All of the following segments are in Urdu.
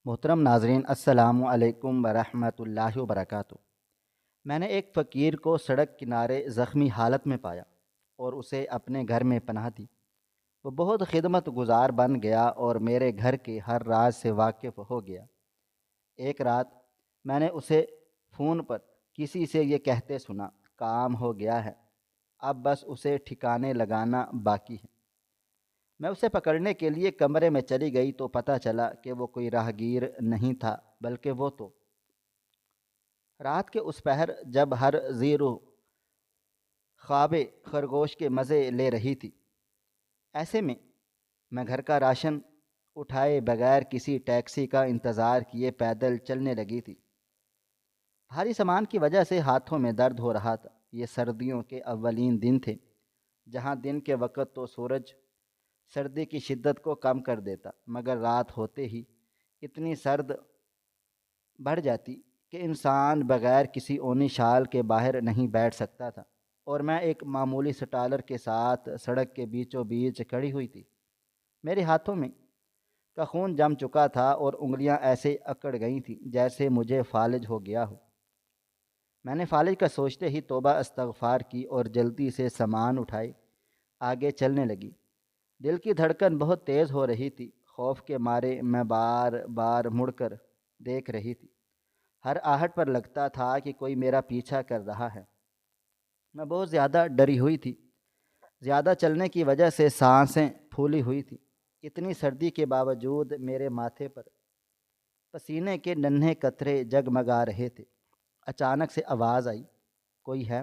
محترم ناظرین، السلام علیکم ورحمۃ اللہ وبرکاتہ۔ میں نے ایک فقیر کو سڑک کنارے زخمی حالت میں پایا اور اسے اپنے گھر میں پناہ دی۔ وہ بہت خدمت گزار بن گیا اور میرے گھر کے ہر راز سے واقف ہو گیا۔ ایک رات میں نے اسے فون پر کسی سے یہ کہتے سنا، کام ہو گیا ہے، اب بس اسے ٹھکانے لگانا باقی ہے۔ میں اسے پکڑنے کے لیے کمرے میں چلی گئی تو پتہ چلا کہ وہ کوئی راہگیر نہیں تھا، بلکہ وہ تو رات کے اس پہر جب ہر زیرو خواب خرگوش کے مزے لے رہی تھی، ایسے میں گھر کا راشن اٹھائے بغیر کسی ٹیکسی کا انتظار کیے پیدل چلنے لگی تھی۔ بھاری سامان کی وجہ سے ہاتھوں میں درد ہو رہا تھا۔ یہ سردیوں کے اولین دن تھے، جہاں دن کے وقت تو سورج سردی کی شدت کو کم کر دیتا، مگر رات ہوتے ہی اتنی سرد بڑھ جاتی کہ انسان بغیر کسی اونی شال کے باہر نہیں بیٹھ سکتا تھا۔ اور میں ایک معمولی سٹالر کے ساتھ سڑک کے بیچوں بیچ کھڑی ہوئی تھی۔ میرے ہاتھوں میں کا خون جم چکا تھا اور انگلیاں ایسے اکڑ گئی تھیں جیسے مجھے فالج ہو گیا ہو۔ میں نے فالج کا سوچتے ہی توبہ استغفار کی اور جلدی سے سامان اٹھائے آگے چلنے لگی۔ دل کی دھڑکن بہت تیز ہو رہی تھی، خوف کے مارے میں بار بار مڑ کر دیکھ رہی تھی۔ ہر آہٹ پر لگتا تھا کہ کوئی میرا پیچھا کر رہا ہے۔ میں بہت زیادہ ڈری ہوئی تھی، زیادہ چلنے کی وجہ سے سانسیں پھولی ہوئی تھیں۔ اتنی سردی کے باوجود میرے ماتھے پر پسینے کے ننھے قطرے جگمگا رہے تھے۔ اچانک سے آواز آئی، کوئی ہے؟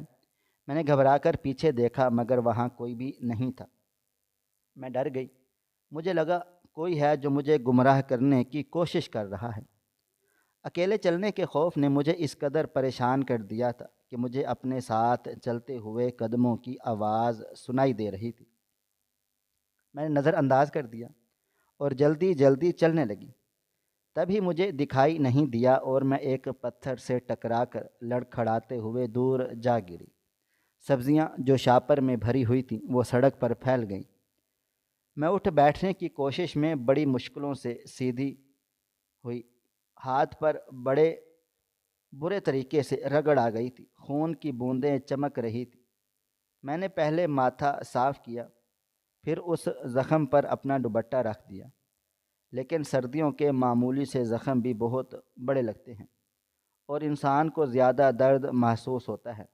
میں نے گھبرا کر پیچھے دیکھا مگر وہاں کوئی بھی نہیں تھا۔ میں ڈر گئی، مجھے لگا کوئی ہے جو مجھے گمراہ کرنے کی کوشش کر رہا ہے۔ اکیلے چلنے کے خوف نے مجھے اس قدر پریشان کر دیا تھا کہ مجھے اپنے ساتھ چلتے ہوئے قدموں کی آواز سنائی دے رہی تھی۔ میں نے نظر انداز کر دیا اور جلدی جلدی چلنے لگی۔ تبھی مجھے دکھائی نہیں دیا اور میں ایک پتھر سے ٹکرا کر لڑکھڑاتے ہوئے دور جا گری۔ سبزیاں جو شاپر میں بھری ہوئی تھیں وہ سڑک پر پھیل گئیں۔ میں اٹھ بیٹھنے کی کوشش میں بڑی مشکلوں سے سیدھی ہوئی۔ ہاتھ پر بڑے برے طریقے سے رگڑ آ گئی تھی، خون کی بوندیں چمک رہی تھی۔ میں نے پہلے ماتھا صاف کیا، پھر اس زخم پر اپنا دوپٹہ رکھ دیا، لیکن سردیوں کے معمولی سے زخم بھی بہت بڑے لگتے ہیں اور انسان کو زیادہ درد محسوس ہوتا ہے۔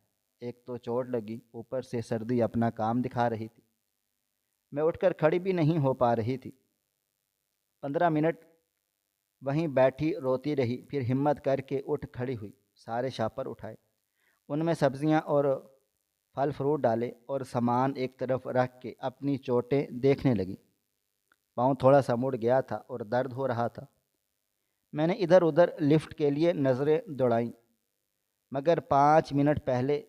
ایک تو چوٹ لگی، اوپر سے سردی اپنا کام دکھا رہی تھی۔ میں اٹھ کر کھڑی بھی نہیں ہو پا رہی تھی۔ 15 منٹ وہیں بیٹھی روتی رہی، پھر ہمت کر کے اٹھ کھڑی ہوئی۔ سارے شاپر اٹھائے، ان میں سبزیاں اور پھل فروٹ ڈالے اور سامان ایک طرف رکھ کے اپنی چوٹیں دیکھنے لگی۔ پاؤں تھوڑا سا مڑ گیا تھا اور درد ہو رہا تھا۔ میں نے ادھر ادھر لفٹ کے لیے نظریں دوڑائیں، مگر 5 منٹ پہلے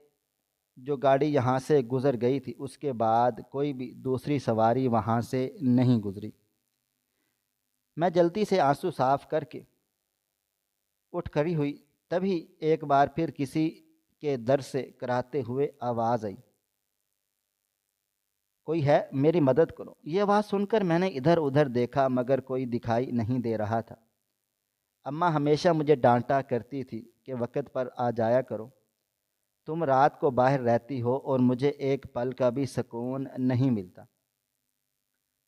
جو گاڑی یہاں سے گزر گئی تھی اس کے بعد کوئی بھی دوسری سواری وہاں سے نہیں گزری۔ میں جلدی سے آنسو صاف کر کے اٹھ کھڑی ہوئی، تبھی ایک بار پھر کسی کے در سے کراتے ہوئے آواز آئی، کوئی ہے؟ میری مدد کرو۔ یہ آواز سن کر میں نے ادھر ادھر دیکھا مگر کوئی دکھائی نہیں دے رہا تھا۔ اماں ہمیشہ مجھے ڈانٹا کرتی تھی کہ وقت پر آ جایا کرو، تم رات کو باہر رہتی ہو اور مجھے ایک پل کا بھی سکون نہیں ملتا۔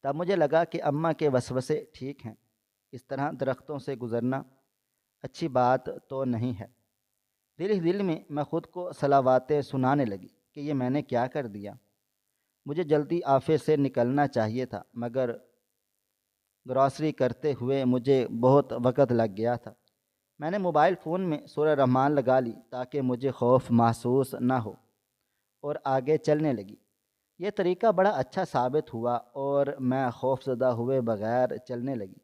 تب مجھے لگا کہ اماں کے وسوسے ٹھیک ہیں، اس طرح درختوں سے گزرنا اچھی بات تو نہیں ہے۔ دل ہی دل میں خود کو صلواتیں سنانے لگی کہ یہ میں نے کیا کر دیا۔ مجھے جلدی آفس سے نکلنا چاہیے تھا مگر گراسری کرتے ہوئے مجھے بہت وقت لگ گیا تھا۔ میں نے موبائل فون میں سورہ رحمان لگا لی تاکہ مجھے خوف محسوس نہ ہو اور آگے چلنے لگی۔ یہ طریقہ بڑا اچھا ثابت ہوا اور میں خوف زدہ ہوئے بغیر چلنے لگی۔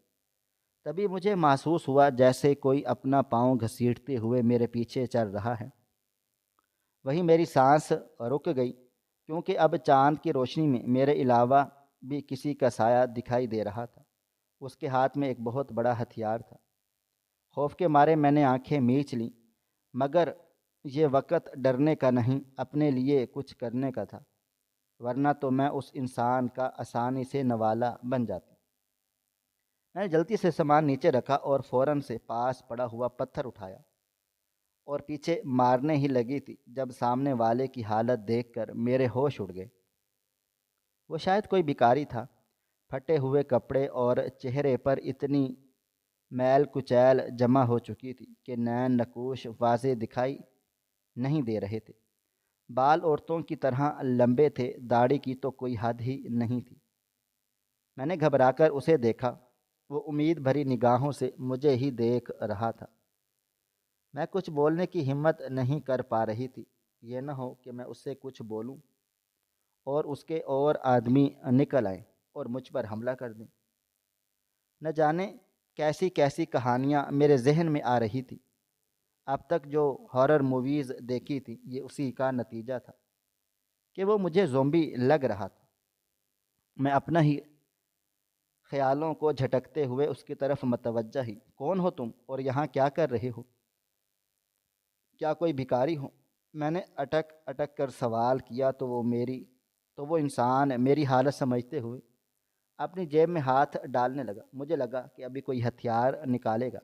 تبھی مجھے محسوس ہوا جیسے کوئی اپنا پاؤں گھسیٹتے ہوئے میرے پیچھے چل رہا ہے۔ وہیں میری سانس رک گئی کیونکہ اب چاند کی روشنی میں میرے علاوہ بھی کسی کا سایہ دکھائی دے رہا تھا۔ اس کے ہاتھ میں ایک بہت بڑا ہتھیار تھا۔ خوف کے مارے میں نے آنکھیں میچ لیں، مگر یہ وقت ڈرنے کا نہیں، اپنے لیے کچھ کرنے کا تھا، ورنہ تو میں اس انسان کا آسانی سے نوالا بن جاتا۔ میں نے جلدی سے سامان نیچے رکھا اور فوراً سے پاس پڑا ہوا پتھر اٹھایا اور پیچھے مارنے ہی لگی تھی جب سامنے والے کی حالت دیکھ کر میرے ہوش اڑ گئے۔ وہ شاید کوئی بھکاری تھا، پھٹے ہوئے کپڑے اور چہرے پر اتنی میل کچیل جمع ہو چکی تھی کہ نین نقوش واضح دکھائی نہیں دے رہے تھے۔ بال عورتوں کی طرح لمبے تھے، داڑھی کی تو کوئی حد ہی نہیں تھی۔ میں نے گھبرا کر اسے دیکھا، وہ امید بھری نگاہوں سے مجھے ہی دیکھ رہا تھا۔ میں کچھ بولنے کی ہمت نہیں کر پا رہی تھی، یہ نہ ہو کہ میں اس سے کچھ بولوں اور اس کے اور آدمی نکل آئیں اور مجھ پر حملہ کر دیں۔ نہ جانے کیسی کیسی کہانیاں میرے ذہن میں آ رہی تھی۔ اب تک جو ہارر موویز دیکھی تھی یہ اسی کا نتیجہ تھا کہ وہ مجھے زومبی لگ رہا تھا۔ میں اپنا ہی خیالوں کو جھٹکتے ہوئے اس کی طرف متوجہ ہی۔ کون ہو تم اور یہاں کیا کر رہے ہو؟ کیا کوئی بھکاری ہو؟ میں نے اٹک اٹک کر سوال کیا تو وہ انسان میری حالت سمجھتے ہوئے اپنی جیب میں ہاتھ ڈالنے لگا۔ مجھے لگا کہ ابھی کوئی ہتھیار نکالے گا۔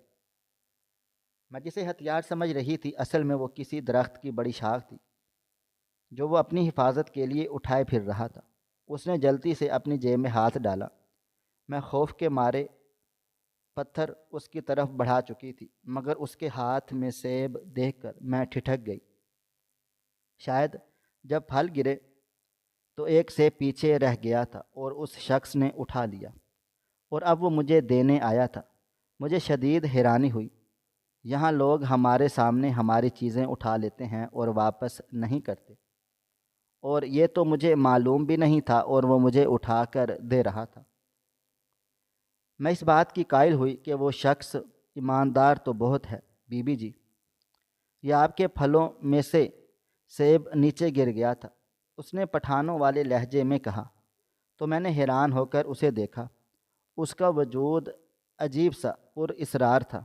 میں جسے ہتھیار سمجھ رہی تھی اصل میں وہ کسی درخت کی بڑی شاخ تھی جو وہ اپنی حفاظت کے لیے اٹھائے پھر رہا تھا۔ اس نے جلدی سے اپنی جیب میں ہاتھ ڈالا۔ میں خوف کے مارے پتھر اس کی طرف بڑھا چکی تھی مگر اس کے ہاتھ میں سیب دیکھ کر میں ٹھٹک گئی۔ شاید جب پھل گرے تو ایک سیب پیچھے رہ گیا تھا اور اس شخص نے اٹھا لیا اور اب وہ مجھے دینے آیا تھا۔ مجھے شدید حیرانی ہوئی، یہاں لوگ ہمارے سامنے ہماری چیزیں اٹھا لیتے ہیں اور واپس نہیں کرتے، اور یہ تو مجھے معلوم بھی نہیں تھا اور وہ مجھے اٹھا کر دے رہا تھا۔ میں اس بات کی قائل ہوئی کہ وہ شخص ایماندار تو بہت ہے۔ بی بی جی، یہ آپ کے پھلوں میں سے سیب نیچے گر گیا تھا، اس نے پٹھانوں والے لہجے میں کہا۔ تو میں نے حیران ہو کر اسے دیکھا۔ اس کا وجود عجیب سا پر اسرار تھا۔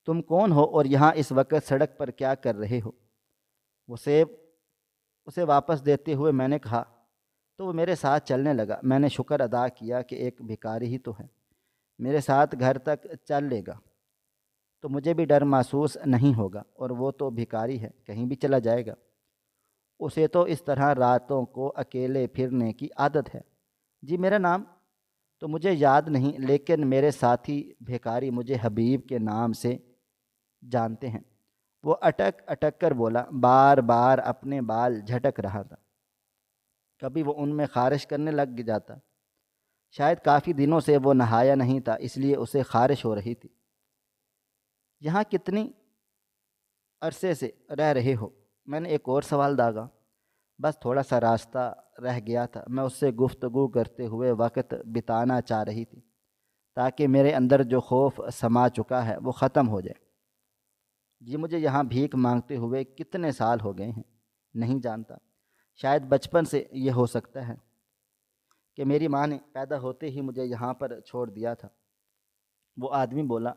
تم کون ہو اور یہاں اس وقت سڑک پر کیا کر رہے ہو؟ وہ سیب اسے واپس دیتے ہوئے میں نے کہا تو وہ میرے ساتھ چلنے لگا۔ میں نے شکر ادا کیا کہ ایک بھکاری ہی تو ہے، میرے ساتھ گھر تک چل لے گا تو مجھے بھی ڈر محسوس نہیں ہوگا، اور وہ تو بھکاری ہے، کہیں بھی چلا جائے گا، اسے تو اس طرح راتوں کو اکیلے پھرنے کی عادت ہے۔ جی میرا نام تو مجھے یاد نہیں، لیکن میرے ساتھی بھکاری مجھے حبیب کے نام سے جانتے ہیں۔ وہ اٹک اٹک کر بولا، بار بار اپنے بال جھٹک رہا تھا، کبھی وہ ان میں خارش کرنے لگ جاتا۔ شاید کافی دنوں سے وہ نہایا نہیں تھا اس لیے اسے خارش ہو رہی تھی۔ یہاں کتنی عرصے سے رہ رہے ہو؟ میں نے ایک اور سوال داغا۔ بس تھوڑا سا راستہ رہ گیا تھا۔ میں اس سے گفتگو کرتے ہوئے وقت بتانا چاہ رہی تھی تاکہ میرے اندر جو خوف سما چکا ہے وہ ختم ہو جائے۔ جی مجھے یہاں بھیک مانگتے ہوئے کتنے سال ہو گئے ہیں نہیں جانتا، شاید بچپن سے یہ ہو سکتا ہے کہ میری ماں نے پیدا ہوتے ہی مجھے یہاں پر چھوڑ دیا تھا۔ وہ آدمی بولا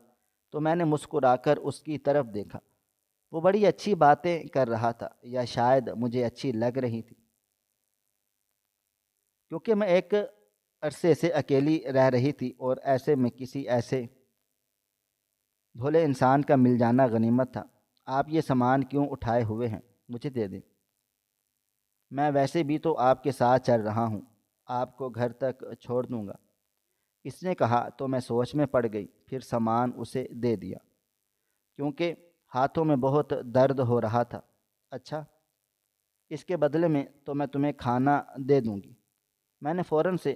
تو میں نے مسکرا کر اس کی طرف دیکھا۔ وہ بڑی اچھی باتیں کر رہا تھا، یا شاید مجھے اچھی لگ رہی تھی، کیونکہ میں ایک عرصے سے اکیلی رہ رہی تھی اور ایسے میں کسی ایسے بھولے انسان کا مل جانا غنیمت تھا۔ آپ یہ سامان کیوں اٹھائے ہوئے ہیں؟ مجھے دے دیں، میں ویسے بھی تو آپ کے ساتھ چل رہا ہوں، آپ کو گھر تک چھوڑ دوں گا۔ اس نے کہا تو میں سوچ میں پڑ گئی، پھر سامان اسے دے دیا کیونکہ ہاتھوں میں بہت درد ہو رہا تھا۔ اچھا، اس کے بدلے میں تو میں تمہیں کھانا دے دوں گی۔ میں نے فوراً سے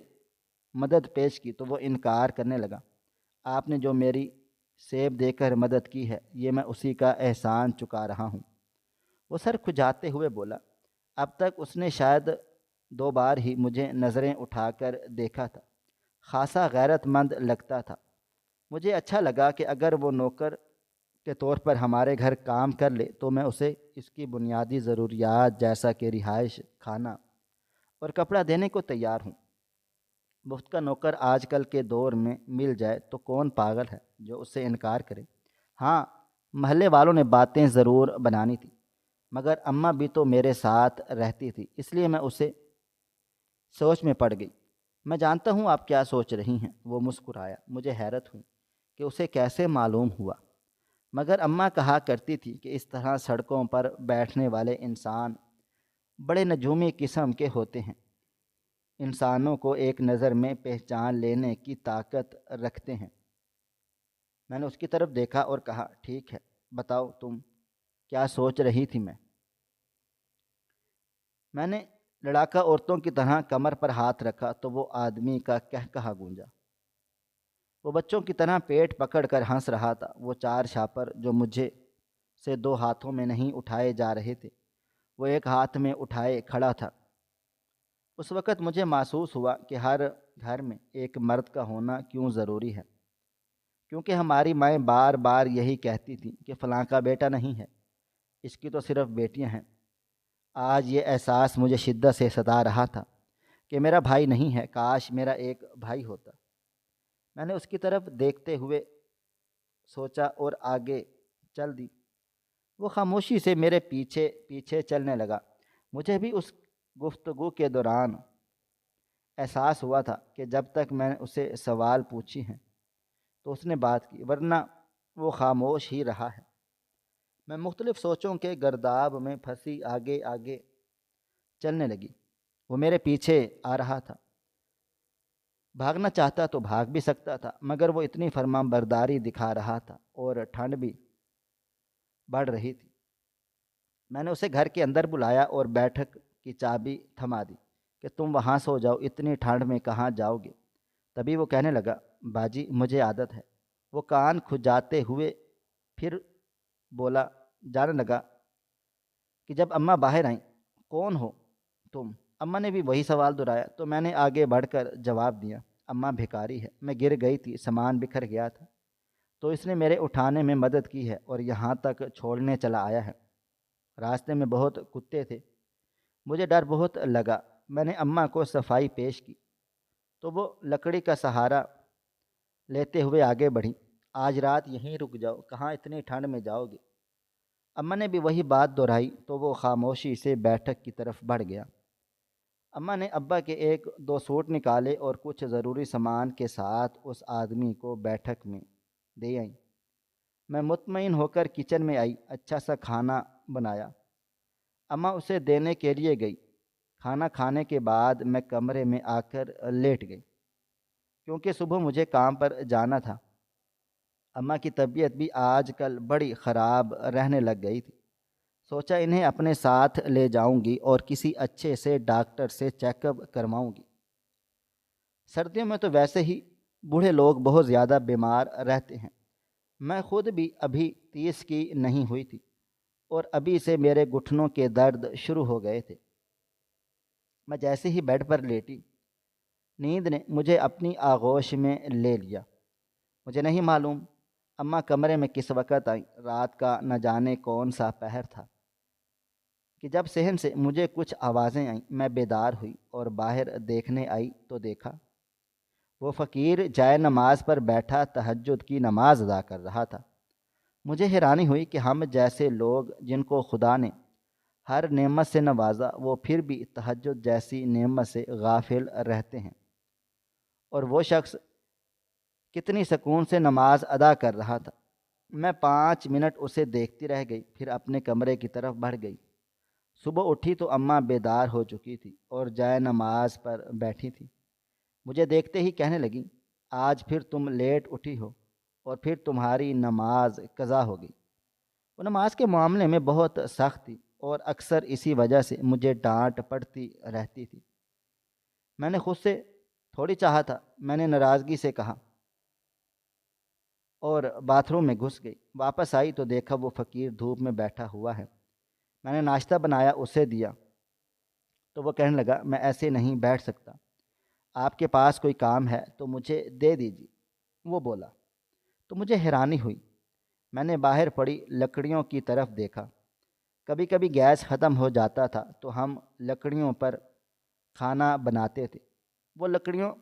مدد پیش کی تو وہ انکار کرنے لگا۔ آپ نے جو میری سیب دے کر مدد کی ہے یہ میں اسی کا احسان چکا رہا ہوں۔ وہ سر کھجاتے ہوئے بولا۔ اب تک اس نے شاید 2 بار ہی مجھے نظریں اٹھا کر دیکھا تھا، خاصا غیرت مند لگتا تھا۔ مجھے اچھا لگا کہ اگر وہ نوکر کے طور پر ہمارے گھر کام کر لے تو میں اسے اس کی بنیادی ضروریات جیسا کہ رہائش، کھانا اور کپڑا دینے کو تیار ہوں۔ مفت کا نوکر آج کل کے دور میں مل جائے تو کون پاگل ہے جو اس سے انکار کرے؟ ہاں، محلے والوں نے باتیں ضرور بنانی تھی، مگر اماں بھی تو میرے ساتھ رہتی تھی، اس لیے میں اسے سوچ میں پڑ گئی۔ میں جانتا ہوں آپ کیا سوچ رہی ہیں۔ وہ مسکرایا۔ مجھے حیرت ہوئی کہ اسے کیسے معلوم ہوا، مگر اماں کہا کرتی تھی کہ اس طرح سڑکوں پر بیٹھنے والے انسان بڑے نجومی قسم کے ہوتے ہیں، انسانوں کو ایک نظر میں پہچان لینے کی طاقت رکھتے ہیں۔ میں نے اس کی طرف دیکھا اور کہا، ٹھیک ہے، بتاؤ تم کیا سوچ رہی تھی؟ میں نے لڑاکا عورتوں کی طرح کمر پر ہاتھ رکھا تو وہ آدمی کا کہا گونجا۔ وہ بچوں کی طرح پیٹ پکڑ کر ہنس رہا تھا۔ وہ چار شاپر جو مجھے سے دو ہاتھوں میں نہیں اٹھائے جا رہے تھے، وہ ایک ہاتھ میں اٹھائے کھڑا تھا۔ اس وقت مجھے محسوس ہوا کہ ہر گھر میں ایک مرد کا ہونا کیوں ضروری ہے، کیونکہ ہماری مائیں بار بار یہی کہتی تھیں کہ فلاں کا بیٹا نہیں ہے، اس کی تو صرف بیٹیاں ہیں۔ آج یہ احساس مجھے شدت سے ستا رہا تھا کہ میرا بھائی نہیں ہے، کاش میرا ایک بھائی ہوتا۔ میں نے اس کی طرف دیکھتے ہوئے سوچا اور آگے چل دی۔ وہ خاموشی سے میرے پیچھے پیچھے چلنے لگا۔ مجھے بھی اس گفتگو کے دوران احساس ہوا تھا کہ جب تک میں نے اسے سوال پوچھی ہیں تو اس نے بات کی، ورنہ وہ خاموش ہی رہا ہے۔ میں مختلف سوچوں کے گرداب میں پھنسی آگے آگے چلنے لگی۔ وہ میرے پیچھے آ رہا تھا۔ بھاگنا چاہتا تو بھاگ بھی سکتا تھا، مگر وہ اتنی فرمان برداری دکھا رہا تھا اور ٹھنڈ بھی بڑھ رہی تھی۔ میں نے اسے گھر کے اندر بلایا اور بیٹھک کی چابی تھما دی کہ تم وہاں سو جاؤ، اتنی ٹھنڈ میں کہاں جاؤ گے؟ تبھی وہ کہنے لگا، باجی مجھے عادت ہے۔ وہ کان کھجاتے ہوئے پھر بولا جانے لگا کہ جب اماں باہر آئیں، کون ہو تم؟ اماں نے بھی وہی سوال دہرایا تو میں نے آگے بڑھ کر جواب دیا، اماں بھکاری ہے، میں گر گئی تھی، سامان بکھر گیا تھا تو اس نے میرے اٹھانے میں مدد کی ہے اور یہاں تک چھوڑنے چلا آیا ہے۔ راستے میں بہت کتے تھے، مجھے ڈر بہت لگا۔ میں نے اماں کو صفائی پیش کی تو وہ لکڑی کا سہارا لیتے ہوئے آگے بڑھی۔ آج رات یہیں رک جاؤ، کہاں اتنی ٹھنڈ میں جاؤ گے؟ اماں نے بھی وہی بات دہرائی تو وہ خاموشی سے بیٹھک کی طرف بڑھ گیا۔ اماں نے ابا کے ایک دو سوٹ نکالے اور کچھ ضروری سامان کے ساتھ اس آدمی کو بیٹھک میں دے آئیں۔ میں مطمئن ہو کر کچن میں آئی، اچھا سا کھانا بنایا۔ اماں اسے دینے کے لیے گئی۔ کھانا کھانے کے بعد میں کمرے میں آ کر لیٹ گئی، کیونکہ صبح مجھے کام پر جانا تھا۔ اماں کی طبیعت بھی آج کل بڑی خراب رہنے لگ گئی تھی۔ سوچا انہیں اپنے ساتھ لے جاؤں گی اور کسی اچھے سے ڈاکٹر سے چیک اپ کرواؤں گی۔ سردیوں میں تو ویسے ہی بوڑھے لوگ بہت زیادہ بیمار رہتے ہیں۔ میں خود بھی ابھی 30 کی نہیں ہوئی تھی اور ابھی سے میرے گھٹنوں کے درد شروع ہو گئے تھے۔ میں جیسے ہی بیڈ پر لیٹی، نیند نے مجھے اپنی آغوش میں لے لیا۔ مجھے نہیں معلوم اماں کمرے میں کس وقت آئیں۔ رات کا نہ جانے کون سا پہر تھا کہ جب صحن سے مجھے کچھ آوازیں آئیں۔ میں بیدار ہوئی اور باہر دیکھنے آئی تو دیکھا وہ فقیر جائے نماز پر بیٹھا تہجد کی نماز ادا کر رہا تھا۔ مجھے حیرانی ہوئی کہ ہم جیسے لوگ جن کو خدا نے ہر نعمت سے نوازا، وہ پھر بھی تہجد جیسی نعمت سے غافل رہتے ہیں، اور وہ شخص کتنی سکون سے نماز ادا کر رہا تھا۔ میں 5 منٹ اسے دیکھتی رہ گئی، پھر اپنے کمرے کی طرف بڑھ گئی۔ صبح اٹھی تو اماں بیدار ہو چکی تھی اور جائے نماز پر بیٹھی تھی۔ مجھے دیکھتے ہی کہنے لگی، آج پھر تم لیٹ اٹھی ہو اور پھر تمہاری نماز قضا ہو گئی۔ وہ نماز کے معاملے میں بہت سخت تھی اور اکثر اسی وجہ سے مجھے ڈانٹ پڑتی رہتی تھی۔ میں نے خود سے تھوڑی چاہا تھا، میں نے ناراضگی سے کہا اور باتھ روم میں گھس گئی۔ واپس آئی تو دیکھا وہ فقیر دھوپ میں بیٹھا ہوا ہے۔ میں نے ناشتہ بنایا، اسے دیا تو وہ کہنے لگا، میں ایسے نہیں بیٹھ سکتا، آپ کے پاس کوئی کام ہے تو مجھے دے دیجیے، وہ بولا۔ تو مجھے حیرانی ہوئی۔ میں نے باہر پڑی لکڑیوں کی طرف دیکھا۔ کبھی کبھی گیس ختم ہو جاتا تھا تو ہم لکڑیوں پر کھانا بناتے تھے۔ وہ لکڑیوں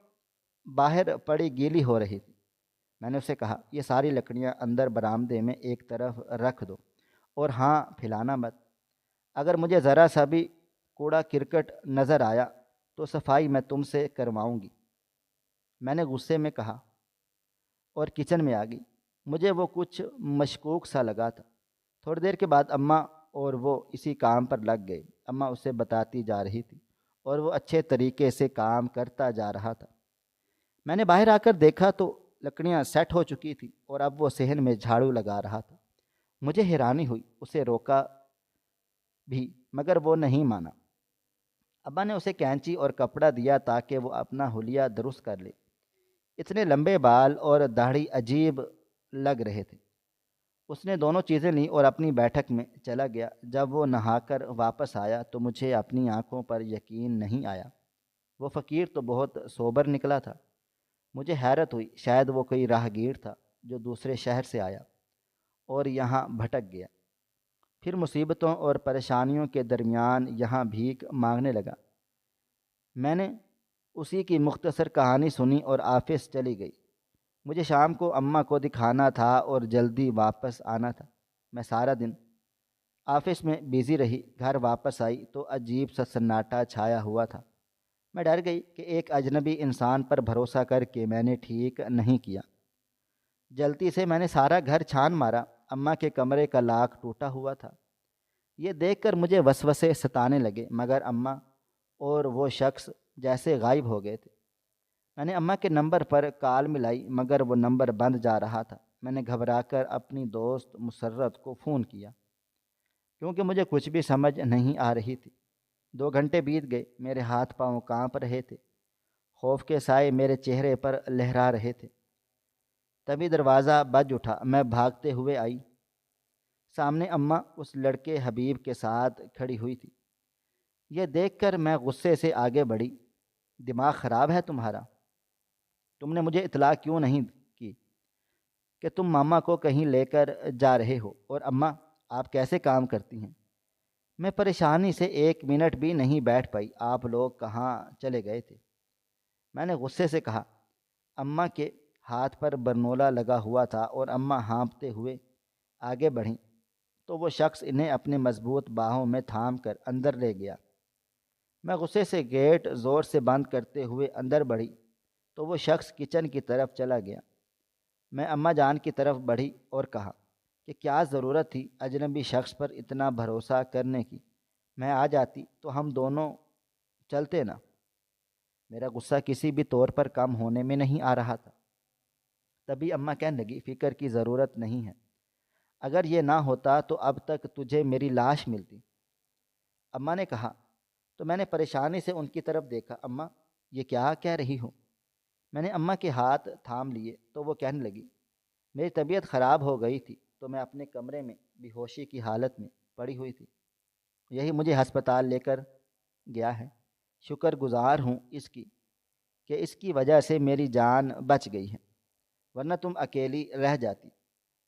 باہر پڑی گیلی ہو رہی تھی۔ میں نے اسے کہا، یہ ساری لکڑیاں اندر برآمدے میں ایک طرف رکھ دو، اور ہاں، پھیلانا مت۔ اگر مجھے ذرا سا بھی کوڑا کرکٹ نظر آیا تو صفائی میں تم سے کرواؤں گی۔ میں نے غصے میں کہا اور کچن میں آ گئی۔ مجھے وہ کچھ مشکوک سا لگا تھا۔ تھوڑی دیر کے بعد اماں اور وہ اسی کام پر لگ گئے۔ اماں اسے بتاتی جا رہی تھی اور وہ اچھے طریقے سے کام کرتا جا رہا تھا۔ میں نے باہر آ کر دیکھا تو لکڑیاں سیٹ ہو چکی تھی اور اب وہ صحن میں جھاڑو لگا رہا تھا۔ مجھے حیرانی ہوئی، اسے روکا بھی مگر وہ نہیں مانا۔ ابا نے اسے کینچی اور کپڑا دیا تاکہ وہ اپنا حلیہ درست کر لے۔ اتنے لمبے بال اور داڑھی عجیب لگ رہے تھے۔ اس نے دونوں چیزیں لیں اور اپنی بیٹھک میں چلا گیا۔ جب وہ نہا کر واپس آیا تو مجھے اپنی آنکھوں پر یقین نہیں آیا۔ وہ فقیر تو بہت سوبر نکلا تھا۔ مجھے حیرت ہوئی، شاید وہ کوئی راہگیر تھا جو دوسرے شہر سے آیا اور یہاں بھٹک گیا، پھر مصیبتوں اور پریشانیوں کے درمیان یہاں بھیک مانگنے لگا۔ میں نے اسی کی مختصر کہانی سنی اور آفس چلی گئی۔ مجھے شام کو اماں کو دکھانا تھا اور جلدی واپس آنا تھا۔ میں سارا دن آفس میں بیزی رہی۔ گھر واپس آئی تو عجیب سا سناٹا چھایا ہوا تھا۔ میں ڈر گئی کہ ایک اجنبی انسان پر بھروسہ کر کے میں نے ٹھیک نہیں کیا۔ جلدی سے میں نے سارا گھر چھان مارا۔ اماں کے کمرے کا لاک ٹوٹا ہوا تھا۔ یہ دیکھ کر مجھے وسوسے ستانے لگے مگر اماں اور وہ شخص جیسے غائب ہو گئے تھے۔ میں نے اماں کے نمبر پر کال ملائی مگر وہ نمبر بند جا رہا تھا۔ میں نے گھبرا کر اپنی دوست مسرت کو فون کیا کیونکہ مجھے کچھ بھی سمجھ نہیں آ رہی تھی۔ 2 گھنٹے بیت گئے، میرے ہاتھ پاؤں کانپ رہے تھے، خوف کے سائے میرے چہرے پر لہرا رہے تھے۔ تبھی دروازہ بج اٹھا۔ میں بھاگتے ہوئے آئی۔ سامنے اماں اس لڑکے حبیب کے ساتھ کھڑی ہوئی تھی۔ یہ دیکھ کر میں غصے سے آگے بڑھی۔ دماغ خراب ہے تمہارا؟ تم نے مجھے اطلاع کیوں نہیں کی کہ تم ماما کو کہیں لے کر جا رہے ہو؟ اور اماں آپ کیسے کام کرتی ہیں؟ میں پریشانی سے 1 منٹ بھی نہیں بیٹھ پائی۔ آپ لوگ کہاں چلے گئے تھے؟ میں نے غصے سے کہا۔ اماں کے ہاتھ پر برنولا لگا ہوا تھا اور اماں ہانپتے ہوئے آگے بڑھیں تو وہ شخص انہیں اپنے مضبوط باہوں میں تھام کر اندر لے گیا۔ میں غصے سے گیٹ زور سے بند کرتے ہوئے اندر بڑھی تو وہ شخص کچن کی طرف چلا گیا۔ میں اماں جان کی طرف بڑھی اور کہا کہ کیا ضرورت تھی اجنبی شخص پر اتنا بھروسہ کرنے کی؟ میں آ جاتی تو ہم دونوں چلتے نا۔ میرا غصہ کسی بھی طور پر کم ہونے میں نہیں آ رہا تھا۔ تبھی اماں کہنے لگی فکر کی ضرورت نہیں ہے، اگر یہ نہ ہوتا تو اب تک تجھے میری لاش ملتی۔ اماں نے کہا تو میں نے پریشانی سے ان کی طرف دیکھا۔ اماں یہ کیا کہہ رہی ہو؟ میں نے اماں کے ہاتھ تھام لیے تو وہ کہنے لگی میری طبیعت خراب ہو گئی تھی تو میں اپنے کمرے میں بے ہوشی کی حالت میں پڑی ہوئی تھی، یہی مجھے ہسپتال لے کر گیا ہے۔ شکر گزار ہوں اس کی کہ اس کی وجہ سے میری جان بچ گئی ہے، ورنہ تم اکیلی رہ جاتی۔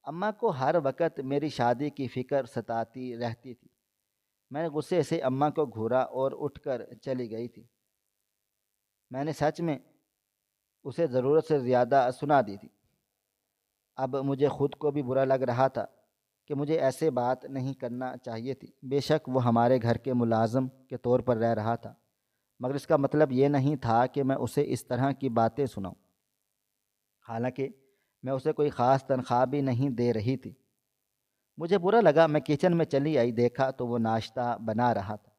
اماں کو ہر وقت میری شادی کی فکر ستاتی رہتی تھی۔ میں نے غصے سے اماں کو گھورا اور اٹھ کر چلی گئی تھی۔ میں نے سچ میں اسے ضرورت سے زیادہ سنا دی تھی۔ اب مجھے خود کو بھی برا لگ رہا تھا کہ مجھے ایسے بات نہیں کرنا چاہیے تھی۔ بے شک وہ ہمارے گھر کے ملازم کے طور پر رہ رہا تھا مگر اس کا مطلب یہ نہیں تھا کہ میں اسے اس طرح کی باتیں سناؤں، حالانکہ میں اسے کوئی خاص تنخواہ بھی نہیں دے رہی تھی۔ مجھے برا لگا۔ میں کچن میں چلی آئی، دیکھا تو وہ ناشتہ بنا رہا تھا۔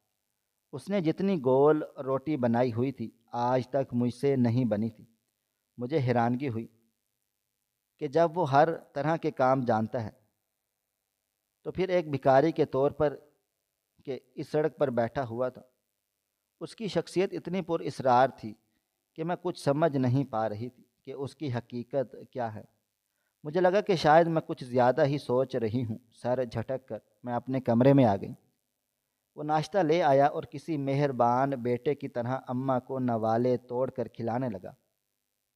اس نے جتنی گول روٹی بنائی ہوئی تھی آج تک مجھ سے نہیں بنی تھی۔ مجھے حیرانگی ہوئی کہ جب وہ ہر طرح کے کام جانتا ہے تو پھر ایک بھکاری کے طور پر کہ اس سڑک پر بیٹھا ہوا تھا۔ اس کی شخصیت اتنی پر اسرار تھی کہ میں کچھ سمجھ نہیں پا رہی تھی کہ اس کی حقیقت کیا ہے۔ مجھے لگا کہ شاید میں کچھ زیادہ ہی سوچ رہی ہوں۔ سر جھٹک کر میں اپنے کمرے میں آ گئی۔ وہ ناشتہ لے آیا اور کسی مہربان بیٹے کی طرح اماں کو نوالے توڑ کر کھلانے لگا۔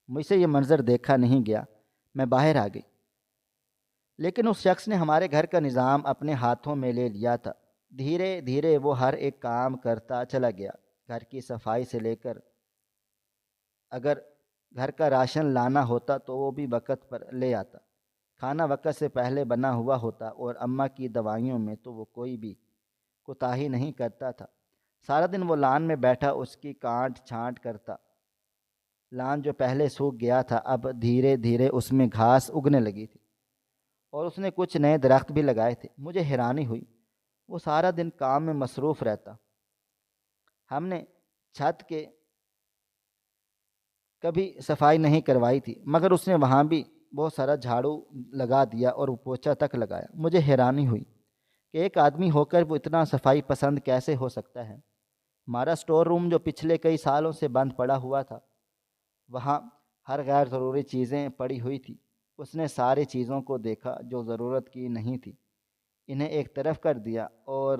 مجھ سے یہ منظر دیکھا نہیں گیا۔ میں باہر آ گئی، لیکن اس شخص نے ہمارے گھر کا نظام اپنے ہاتھوں میں لے لیا تھا۔ دھیرے دھیرے وہ ہر ایک کام کرتا چلا گیا، گھر کی صفائی سے لے کر اگر گھر کا راشن لانا ہوتا تو وہ بھی وقت پر لے آتا، کھانا وقت سے پہلے بنا ہوا ہوتا، اور اماں کی دوائیوں میں تو وہ کوئی بھی کوتاہی نہیں کرتا تھا۔ سارا دن وہ لان میں بیٹھا اس کی کانٹ چھانٹ کرتا لان جو پہلے سوکھ گیا تھا اب دھیرے دھیرے اس میں گھاس اگنے لگی تھی، اور اس نے کچھ نئے درخت بھی لگائے تھے۔ مجھے حیرانی ہوئی، وہ سارا دن کام میں مصروف رہتا۔ ہم نے چھت کے کبھی صفائی نہیں کروائی تھی، مگر اس نے وہاں بھی بہت سارا جھاڑو لگا دیا اور پوچھا تک لگایا۔ مجھے حیرانی ہوئی کہ ایک آدمی ہو کر وہ اتنا صفائی پسند کیسے ہو سکتا ہے۔ ہمارا اسٹور روم جو پچھلے کئی سالوں سے بند پڑا ہوا تھا، وہاں ہر غیر ضروری چیزیں پڑی ہوئی تھی۔ اس نے ساری چیزوں کو دیکھا جو ضرورت کی نہیں تھی، انہیں ایک طرف کر دیا اور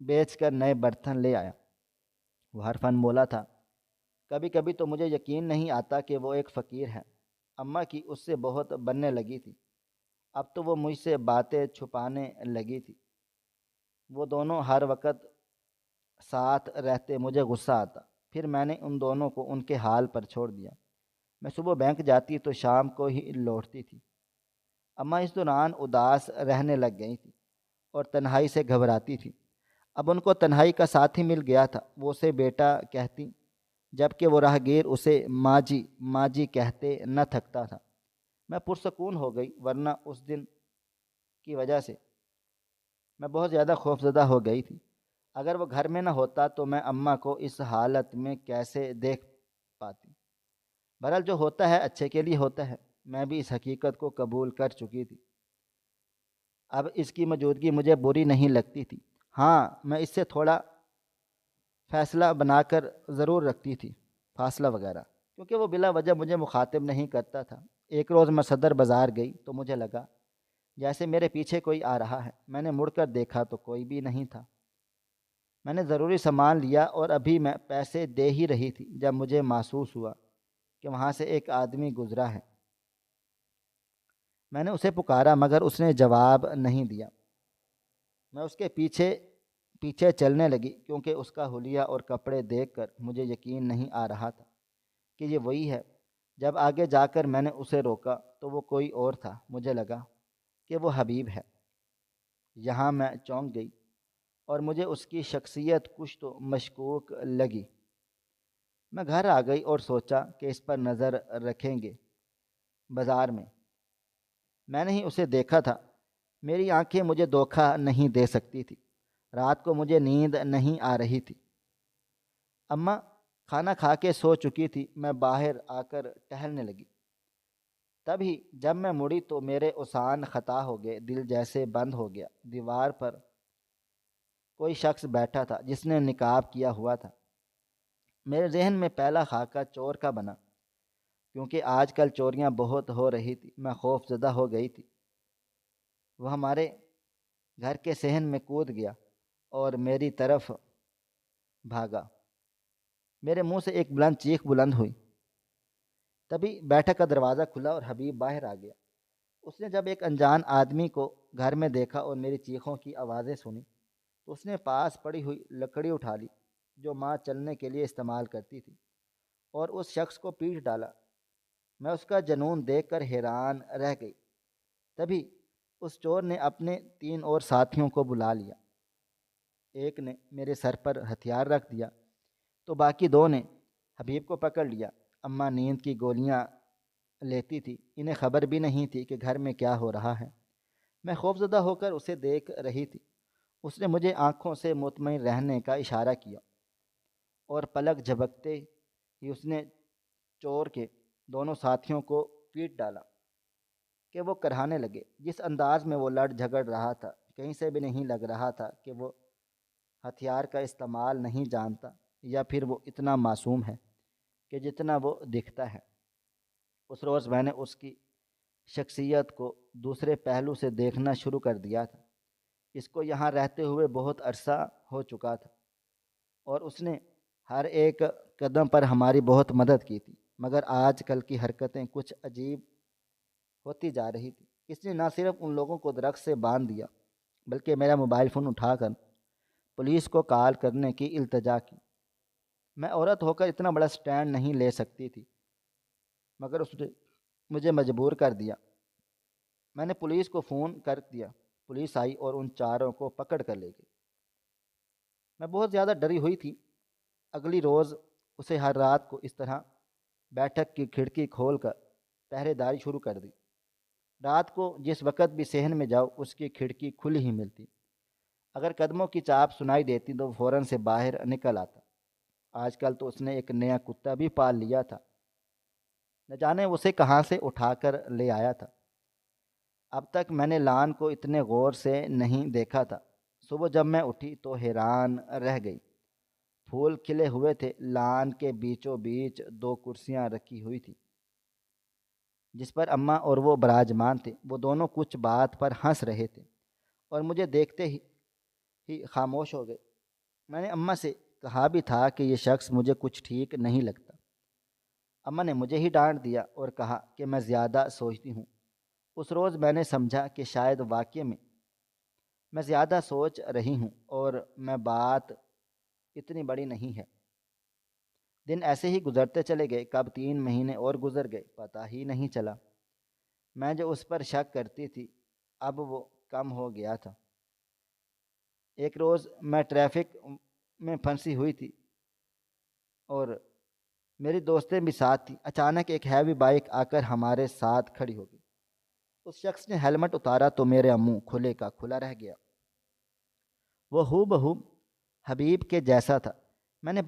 بیچ کر نئے برتن لے آیا۔ وہ ہر فن بولا تھا۔ کبھی کبھی تو مجھے یقین نہیں آتا کہ وہ ایک فقیر ہے۔ اماں کی اس سے بہت بننے لگی تھی، اب تو وہ مجھ سے باتیں چھپانے لگی تھی۔ وہ دونوں ہر وقت ساتھ رہتے، مجھے غصہ آتا، پھر میں نے ان دونوں کو ان کے حال پر چھوڑ دیا۔ میں صبح بینک جاتی تو شام کو ہی لوٹتی تھی۔ اماں اس دوران اداس رہنے لگ گئی تھی اور تنہائی سے گھبراتی تھی۔ اب ان کو تنہائی کا ساتھی مل گیا تھا۔ وہ اسے بیٹا کہتی، جبکہ وہ راہگیر اسے ماں جی کہتے نہ تھکتا تھا۔ میں پرسکون ہو گئی، ورنہ اس دن کی وجہ سے میں بہت زیادہ خوفزدہ ہو گئی تھی۔ اگر وہ گھر میں نہ ہوتا تو میں اماں کو اس حالت میں کیسے دیکھ پاتی؟ بہرحال جو ہوتا ہے اچھے کے لیے ہوتا ہے۔ میں بھی اس حقیقت کو قبول کر چکی تھی۔ اب اس کی موجودگی مجھے بری نہیں لگتی تھی۔ ہاں، میں اس سے تھوڑا فاصلہ بنا کر ضرور رکھتی تھی، فاصلہ وغیرہ، کیونکہ وہ بلا وجہ مجھے مخاطب نہیں کرتا تھا۔ ایک روز میں صدر بازار گئی تو مجھے لگا جیسے میرے پیچھے کوئی آ رہا ہے۔ میں نے مڑ کر دیکھا تو کوئی بھی نہیں تھا۔ میں نے ضروری سامان لیا اور ابھی میں پیسے دے ہی رہی تھی جب مجھے محسوس ہوا کہ وہاں سے ایک آدمی گزرا ہے۔ میں نے اسے پکارا مگر اس نے جواب نہیں دیا۔ میں اس کے پیچھے پیچھے چلنے لگی، کیونکہ اس کا حلیہ اور کپڑے دیکھ کر مجھے یقین نہیں آ رہا تھا کہ یہ وہی ہے۔ جب آگے جا کر میں نے اسے روکا تو وہ کوئی اور تھا۔ مجھے لگا کہ وہ حبیب ہے۔ یہاں میں چونک گئی اور مجھے اس کی شخصیت کچھ تو مشکوک لگی۔ میں گھر آ گئی اور سوچا کہ اس پر نظر رکھیں گے۔ بازار میں نے ہی اسے دیکھا تھا۔ میری آنکھیں مجھے دھوکہ نہیں دے سکتی تھی۔ رات کو مجھے نیند نہیں آ رہی تھی۔ اماں کھانا کھا کے سو چکی تھی۔ میں باہر آ کر ٹہلنے لگی۔ تبھی جب میں مڑی تو میرے اوسان خطا ہو گئے، دل جیسے بند ہو گیا۔ دیوار پر کوئی شخص بیٹھا تھا جس نے نقاب کیا ہوا تھا۔ میرے ذہن میں پہلا خاکہ چور کا بنا، کیونکہ آج کل چوریاں بہت ہو رہی تھی۔ میں خوف زدہ ہو گئی تھی۔ وہ ہمارے گھر کے صحن میں کود گیا اور میری طرف بھاگا۔ میرے منہ سے ایک بلند چیخ بلند ہوئی۔ تبھی بیٹھک کا دروازہ کھلا اور حبیب باہر آ گیا۔ اس نے جب ایک انجان آدمی کو گھر میں دیکھا اور میری چیخوں کی آوازیں سنی تو اس نے پاس پڑی ہوئی لکڑی اٹھا لی جو ماں چلنے کے لیے استعمال کرتی تھی، اور اس شخص کو پیٹ ڈالا۔ میں اس کا جنون دیکھ کر حیران رہ گئی۔ تبھی اس چور نے اپنے 3 اور ساتھیوں کو بلا لیا۔ ایک نے میرے سر پر ہتھیار رکھ دیا تو باقی 2 نے حبیب کو پکڑ لیا۔ اماں نیند کی گولیاں لیتی تھی، انہیں خبر بھی نہیں تھی کہ گھر میں کیا ہو رہا ہے۔ میں خوفزدہ ہو کر اسے دیکھ رہی تھی۔ اس نے مجھے آنکھوں سے مطمئن رہنے کا اشارہ کیا اور پلک جھپکتے ہی اس نے چور کے دونوں ساتھیوں کو پیٹ ڈالا کہ وہ کرہانے لگے۔ جس انداز میں وہ لڑ جھگڑ رہا تھا، کہیں سے بھی نہیں لگ رہا تھا کہ وہ ہتھیار کا استعمال نہیں جانتا یا پھر وہ اتنا معصوم ہے کہ جتنا وہ دکھتا ہے۔ اس روز میں نے اس کی شخصیت کو دوسرے پہلو سے دیکھنا شروع کر دیا تھا۔ اس کو یہاں رہتے ہوئے بہت عرصہ ہو چکا تھا اور اس نے ہر ایک قدم پر ہماری بہت مدد کی تھی، مگر آج کل کی حرکتیں کچھ عجیب ہوتی جا رہی تھی۔ اس نے نہ صرف ان لوگوں کو درخت سے باندھ دیا بلکہ میرا موبائل فون اٹھا کر پولیس کو کال کرنے کی التجا کی۔ میں عورت ہو کر اتنا بڑا سٹینڈ نہیں لے سکتی تھی، مگر اس نے مجھے مجبور کر دیا۔ میں نے پولیس کو فون کر دیا۔ پولیس آئی اور ان چاروں کو پکڑ کر لے گئی۔ میں بہت زیادہ ڈری ہوئی تھی۔ اگلی روز اسے ہر رات کو اس طرح بیٹھک کی کھڑکی کھول کر پہرے داری شروع کر دی۔ رات کو جس وقت بھی صحن میں جاؤ اس کی کھڑکی کھلی ہی ملتی۔ اگر قدموں کی چاپ سنائی دیتی تو فوراً سے باہر نکل آتا۔ آج کل تو اس نے ایک نیا کتا بھی پال لیا تھا، نہ جانے اسے کہاں سے اٹھا کر لے آیا تھا۔ اب تک میں نے لان کو اتنے غور سے نہیں دیکھا تھا۔ صبح جب میں اٹھی تو حیران رہ گئی۔ پھول کھلے ہوئے تھے، لان کے بیچوں بیچ دو کرسیاں رکھی ہوئی تھیں جس پر اماں اور وہ براجمان تھے۔ وہ دونوں کچھ بات پر ہنس رہے تھے اور مجھے دیکھتے ہی خاموش ہو گئے۔ میں نے اماں سے کہا بھی تھا کہ یہ شخص مجھے کچھ ٹھیک نہیں لگتا۔ اماں نے مجھے ہی ڈانٹ دیا اور کہا کہ میں زیادہ سوچتی ہوں۔ اس روز میں نے سمجھا کہ شاید واقعے میں زیادہ سوچ رہی ہوں اور میں بات اتنی بڑی نہیں ہے۔ دن ایسے ہی گزرتے چلے گئے۔ کب 3 مہینے اور گزر گئے پتہ ہی نہیں چلا۔ میں جو اس پر شک کرتی تھی اب وہ کم ہو گیا تھا۔ ایک روز میں ٹریفک میں پھنسی ہوئی تھی اور میری دوستیں بھی ساتھ تھیں۔ اچانک ایک ہیوی بائک آ کر ہمارے ساتھ کھڑی ہو گئی۔ اس شخص نے ہیلمٹ اتارا تو میرا منہ کھلے کا کھلا رہ گیا۔ وہ ہو بہو حبیب کے جیسا تھا۔ میں نے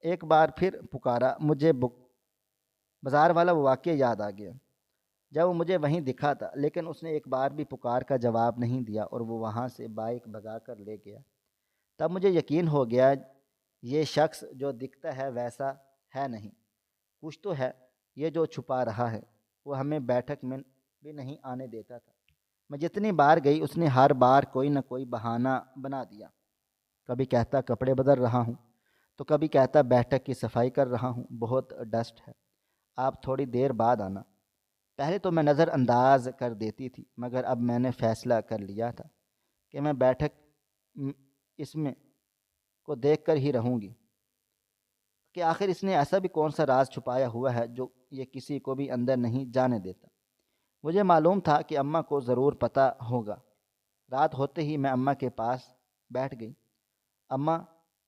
ایک بار پھر پکارا۔ مجھے بازار والا وہ واقعہ یاد آ گیا جب وہ مجھے وہیں دکھا تھا، لیکن اس نے ایک بار بھی پکار کا جواب نہیں دیا اور وہ وہاں سے بائک بھگا کر لے گیا۔ تب مجھے یقین ہو گیا یہ شخص جو دکھتا ہے ویسا ہے نہیں، کچھ تو ہے یہ جو چھپا رہا ہے۔ وہ ہمیں بیٹھک میں بھی نہیں آنے دیتا تھا۔ میں جتنی بار گئی اس نے ہر بار کوئی نہ کوئی بہانہ بنا دیا۔ کبھی کہتا کپڑے بدل رہا ہوں تو کبھی کہتا بیٹھک کی صفائی کر رہا ہوں، بہت ڈسٹ ہے، آپ تھوڑی دیر بعد آنا۔ پہلے تو میں نظر انداز کر دیتی تھی، مگر اب میں نے فیصلہ کر لیا تھا کہ میں بیٹھک اس میں کو دیکھ کر ہی رہوں گی کہ آخر اس نے ایسا بھی کون سا راز چھپایا ہوا ہے جو یہ کسی کو بھی اندر نہیں جانے دیتا۔ مجھے معلوم تھا کہ اماں کو ضرور پتہ ہوگا۔ رات ہوتے ہی میں اماں کے پاس بیٹھ گئی۔ اماں،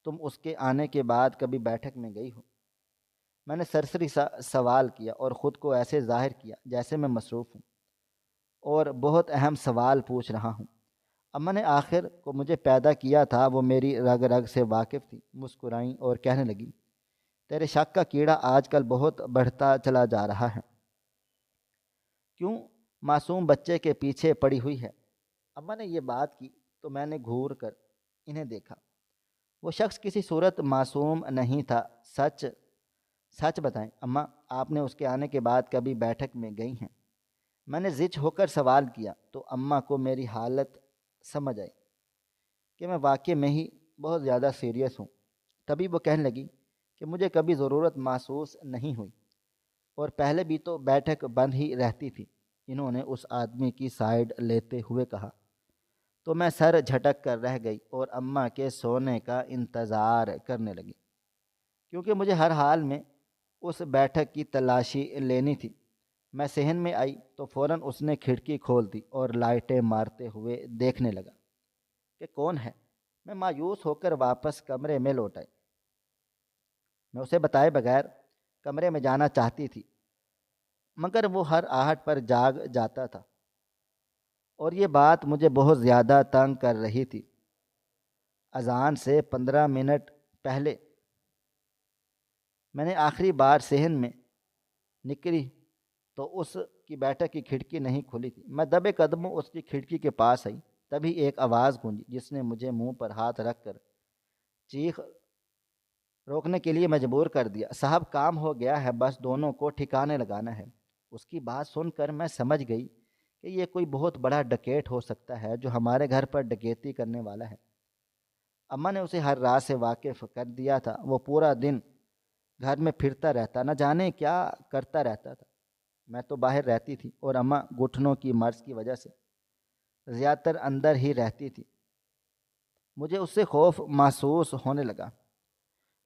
تم اس کے آنے کے بعد کبھی بیٹھک میں گئی ہو؟ میں نے سرسری سا سوال کیا اور خود کو ایسے ظاہر کیا جیسے میں مصروف ہوں اور بہت اہم سوال پوچھ رہا ہوں۔ اماں نے آخر کو مجھے پیدا کیا تھا، وہ میری رگ رگ سے واقف تھی۔ مسکرائیں اور کہنے لگی، تیرے شک کا کیڑا آج کل بہت بڑھتا چلا جا رہا ہے، کیوں معصوم بچے کے پیچھے پڑی ہوئی ہے؟ اماں نے یہ بات کی تو میں نے گھور کر انہیں دیکھا۔ وہ شخص کسی صورت معصوم نہیں تھا۔ سچ بتائیں اماں، آپ نے اس کے آنے کے بعد کبھی بیٹھک میں گئی ہیں؟ میں نے زچ ہو کر سوال کیا تو اماں کو میری حالت سمجھ آئی کہ میں واقعے میں ہی بہت زیادہ سیریس ہوں۔ تبھی وہ کہنے لگی کہ مجھے کبھی ضرورت محسوس نہیں ہوئی، اور پہلے بھی تو بیٹھک بند ہی رہتی تھی۔ انہوں نے اس آدمی کی سائیڈ لیتے ہوئے کہا تو میں سر جھٹک کر رہ گئی اور اماں کے سونے کا انتظار کرنے لگی، کیونکہ مجھے ہر حال میں اس بیٹھک کی تلاشی لینی تھی۔ میں صحن میں آئی تو فوراً اس نے کھڑکی کھول دی اور لائٹیں مارتے ہوئے دیکھنے لگا کہ کون ہے۔ میں مایوس ہو کر واپس کمرے میں لوٹ آئی۔ میں اسے بتائے بغیر کمرے میں جانا چاہتی تھی، مگر وہ ہر آہٹ پر جاگ جاتا تھا اور یہ بات مجھے بہت زیادہ تنگ کر رہی تھی۔ اذان سے 15 منٹ پہلے میں نے آخری بار صحن میں نکلی تو اس کی بیٹھک کی کھڑکی نہیں کھلی تھی۔ میں دبے قدموں اس کی کھڑکی کے پاس آئی، تبھی ایک آواز گونجی جس نے مجھے منہ پر ہاتھ رکھ کر چیخ روکنے کے لیے مجبور کر دیا۔ صاحب، کام ہو گیا ہے، بس دونوں کو ٹھکانے لگانا ہے۔ اس کی بات سن کر میں سمجھ گئی کہ یہ کوئی بہت بڑا ڈکیت ہو سکتا ہے جو ہمارے گھر پر ڈکیتی کرنے والا ہے۔ اماں نے اسے ہر راز سے واقف کر دیا تھا۔ وہ پورا دن گھر میں پھرتا رہتا، نہ جانے کیا کرتا رہتا تھا۔ میں تو باہر رہتی تھی اور اماں گھٹنوں کی مرض کی وجہ سے زیادہ تر اندر ہی رہتی تھی۔ مجھے اس سے خوف محسوس ہونے لگا۔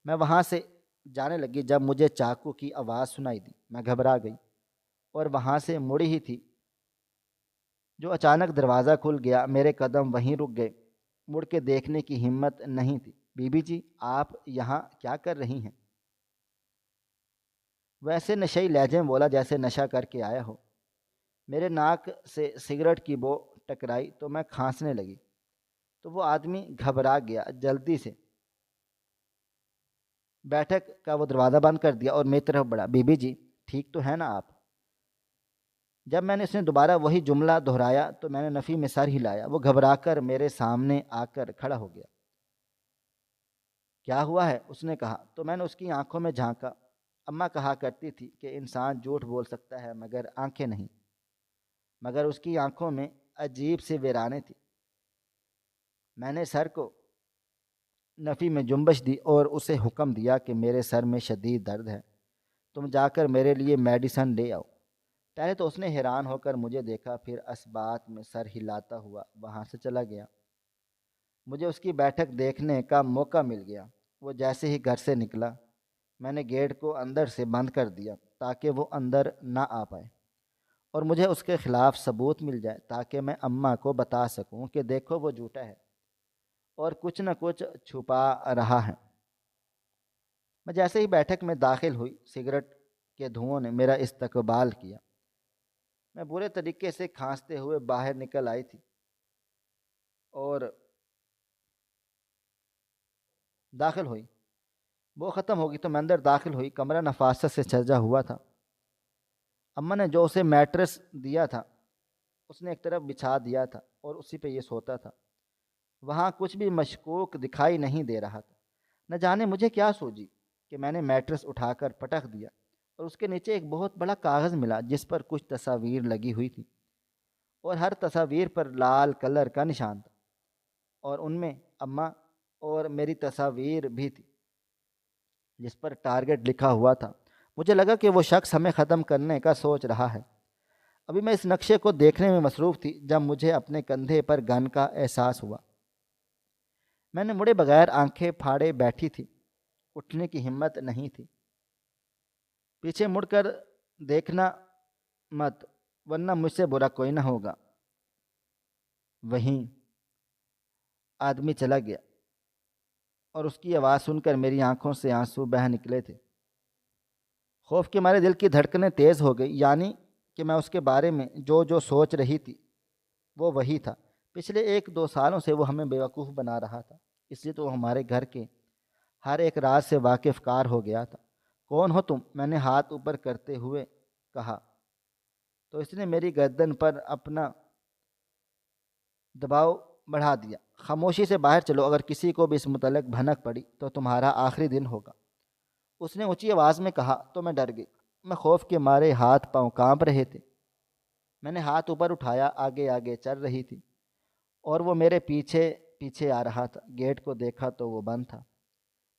میں وہاں سے جانے لگی جب مجھے چاقو کی آواز سنائی دی۔ میں گھبرا گئی اور وہاں سے مڑی ہی تھی جو اچانک دروازہ کھل گیا۔ میرے قدم وہیں رک گئے، مڑ کے دیکھنے کی ہمت نہیں تھی۔ بی بی جی، آپ یہاں کیا کر رہی ہیں؟ ویسے نشئی لہجے میں بولا جیسے نشہ کر کے آیا ہو۔ میرے ناک سے سگریٹ کی بو ٹکرائی تو میں کھانسنے لگی، تو وہ آدمی گھبرا گیا، جلدی سے بیٹھک کا وہ دروازہ بند کر دیا اور میری طرف بڑھا، بی بی جی ٹھیک تو ہے نا آپ؟ جب میں نے اس نے دوبارہ وہی جملہ دہرایا تو میں نے نفی میں سر ہلایا۔ وہ گھبرا کر میرے سامنے آ کر کھڑا ہو گیا۔ کیا ہوا ہے؟ اس نے کہا تو میں نے اس کی آنکھوں میں جھانکا۔ اماں کہا کرتی تھی کہ انسان جھوٹ بول سکتا ہے مگر آنکھیں نہیں، مگر اس کی آنکھوں میں عجیب سے ویرانے تھی۔ میں نے سر کو نفی میں جنبش دی اور اسے حکم دیا کہ میرے سر میں شدید درد ہے، تم جا کر میرے لیے میڈیسن لے آؤ۔ پہلے تو اس نے حیران ہو کر مجھے دیکھا، پھر اسبات میں سر ہلاتا ہوا وہاں سے چلا گیا۔ مجھے اس کی بیٹھک دیکھنے کا موقع مل گیا۔ وہ جیسے ہی گھر سے نکلا میں نے گیٹ کو اندر سے بند کر دیا تاکہ وہ اندر نہ آ پائے اور مجھے اس کے خلاف ثبوت مل جائے تاکہ میں اماں کو بتا سکوں کہ دیکھو وہ جھوٹا ہے اور کچھ نہ کچھ چھپا رہا ہے۔ میں جیسے ہی بیٹھک میں داخل ہوئی سگریٹ کے دھوؤں نے میرا استقبال کیا۔ میں برے طریقے سے کھانستے ہوئے باہر نکل آئی تھی اور داخل ہوئی۔ وہ ختم ہوگی تو میں اندر داخل ہوئی۔ کمرہ نفاست سے سجا ہوا تھا۔ اماں نے جو اسے میٹرس دیا تھا اس نے ایک طرف بچھا دیا تھا اور اسی پہ یہ سوتا تھا۔ وہاں کچھ بھی مشکوک دکھائی نہیں دے رہا تھا۔ نہ جانے مجھے کیا سوجی کہ میں نے میٹرس اٹھا کر پٹک دیا اور اس کے نیچے ایک بہت بڑا کاغذ ملا جس پر کچھ تصاویر لگی ہوئی تھی اور ہر تصاویر پر لال کلر کا نشان تھا اور ان میں اماں اور میری تصاویر بھی تھی جس پر ٹارگٹ لکھا ہوا تھا۔ مجھے لگا کہ وہ شخص ہمیں ختم کرنے کا سوچ رہا ہے۔ ابھی میں اس نقشے کو دیکھنے میں مصروف تھی جب مجھے اپنے کندھے پر گن کا احساس ہوا۔ میں نے مڑے بغیر آنکھیں پھاڑے بیٹھی تھی، اٹھنے کی ہمت نہیں تھی۔ پیچھے مڑ کر دیکھنا مت ورنہ مجھ سے برا کوئی نہ ہوگا۔ وہیں آدمی چلا گیا اور اس کی آواز سن کر میری آنکھوں سے آنسو بہہ نکلے تھے۔ خوف کے مارے دل کی دھڑکنیں تیز ہو گئی، یعنی کہ میں اس کے بارے میں جو سوچ رہی تھی وہ وہی تھا۔ پچھلے 1-2 سالوں سے وہ ہمیں بیوقوف بنا رہا تھا، اس لیے تو ہمارے گھر کے ہر ایک راز سے واقف کار ہو گیا تھا۔ کون ہو تم؟ میں نے ہاتھ اوپر کرتے ہوئے کہا تو اس نے میری گردن پر اپنا دباؤ بڑھا دیا۔ خاموشی سے باہر چلو، اگر کسی کو بھی اس متعلق بھنک پڑی تو تمہارا آخری دن ہوگا، اس نے اونچی آواز میں کہا تو میں ڈر گئی۔ میں خوف کے مارے ہاتھ پاؤں کانپ رہے تھے۔ میں نے ہاتھ اوپر اٹھایا، آگے آگے چل رہی تھی اور وہ میرے پیچھے پیچھے آ رہا تھا۔ گیٹ کو دیکھا تو وہ بند تھا،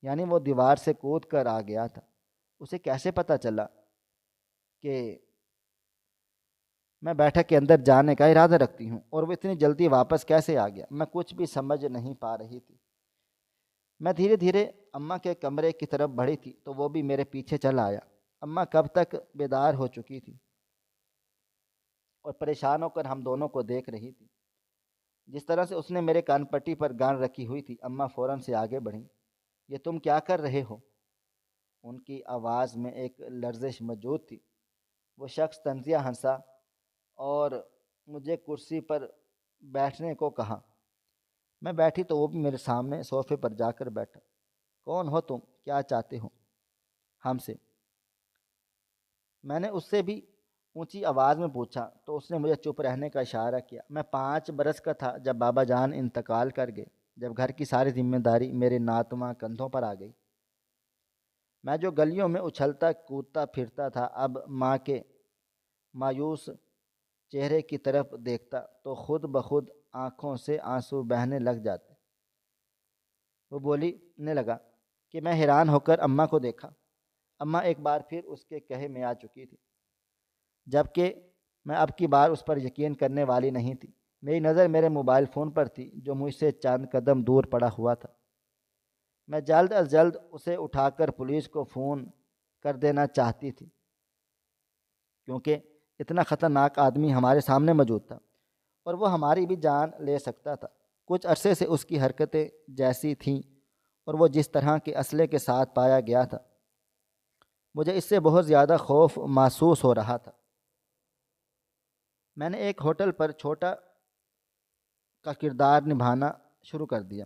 یعنی وہ دیوار سے کود کر آ گیا تھا۔ اسے کیسے پتہ چلا کہ میں بیٹھک کے اندر جانے کا ارادہ رکھتی ہوں اور وہ اتنی جلدی واپس کیسے آ گیا؟ میں کچھ بھی سمجھ نہیں پا رہی تھی۔ میں دھیرے دھیرے اماں کے کمرے کی طرف بڑھی تھی تو وہ بھی میرے پیچھے چل آیا۔ اماں کب تک بیدار ہو چکی تھی اور پریشان ہو کر ہم دونوں کو دیکھ رہی تھی۔ جس طرح سے اس نے میرے کان پٹی پر گان رکھی ہوئی تھی، اماں فوراً سے آگے بڑھیں۔ یہ تم کیا کر رہے ہو؟ ان کی آواز میں ایک لرزش موجود تھی۔ وہ شخص طنزیہ ہنسا اور مجھے کرسی پر بیٹھنے کو کہا۔ میں بیٹھی تو وہ بھی میرے سامنے صوفے پر جا کر بیٹھا۔ کون ہو تم؟ کیا چاہتے ہو ہم سے؟ میں نے اس سے بھی اونچی آواز میں پوچھا تو اس نے مجھے چپ رہنے کا اشارہ کیا۔ میں 5 برس کا تھا جب بابا جان انتقال کر گئے، جب گھر کی ساری ذمہ داری میرے ناتواں کندھوں پر آ گئی۔ میں جو گلیوں میں اچھلتا کودتا پھرتا تھا، اب ماں کے مایوس چہرے کی طرف دیکھتا تو خود بخود آنکھوں سے آنسو بہنے لگ جاتے۔ وہ بولنے لگا کہ میں حیران ہو کر اماں کو دیکھا۔ اماں ایک بار پھر اس کے کہے میں آ چکی تھی، جبکہ میں اب کی بار اس پر یقین کرنے والی نہیں تھی۔ میری نظر میرے موبائل فون پر تھی جو مجھ سے چند قدم دور پڑا ہوا تھا۔ میں جلد از جلد اسے اٹھا کر پولیس کو فون کر دینا چاہتی تھی کیونکہ اتنا خطرناک آدمی ہمارے سامنے موجود تھا اور وہ ہماری بھی جان لے سکتا تھا۔ کچھ عرصے سے اس کی حرکتیں جیسی تھیں اور وہ جس طرح کے اسلحے کے ساتھ پایا گیا تھا، مجھے اس سے بہت زیادہ خوف محسوس ہو رہا تھا۔ میں نے ایک ہوٹل پر چھوٹا کا کردار نبھانا شروع کر دیا۔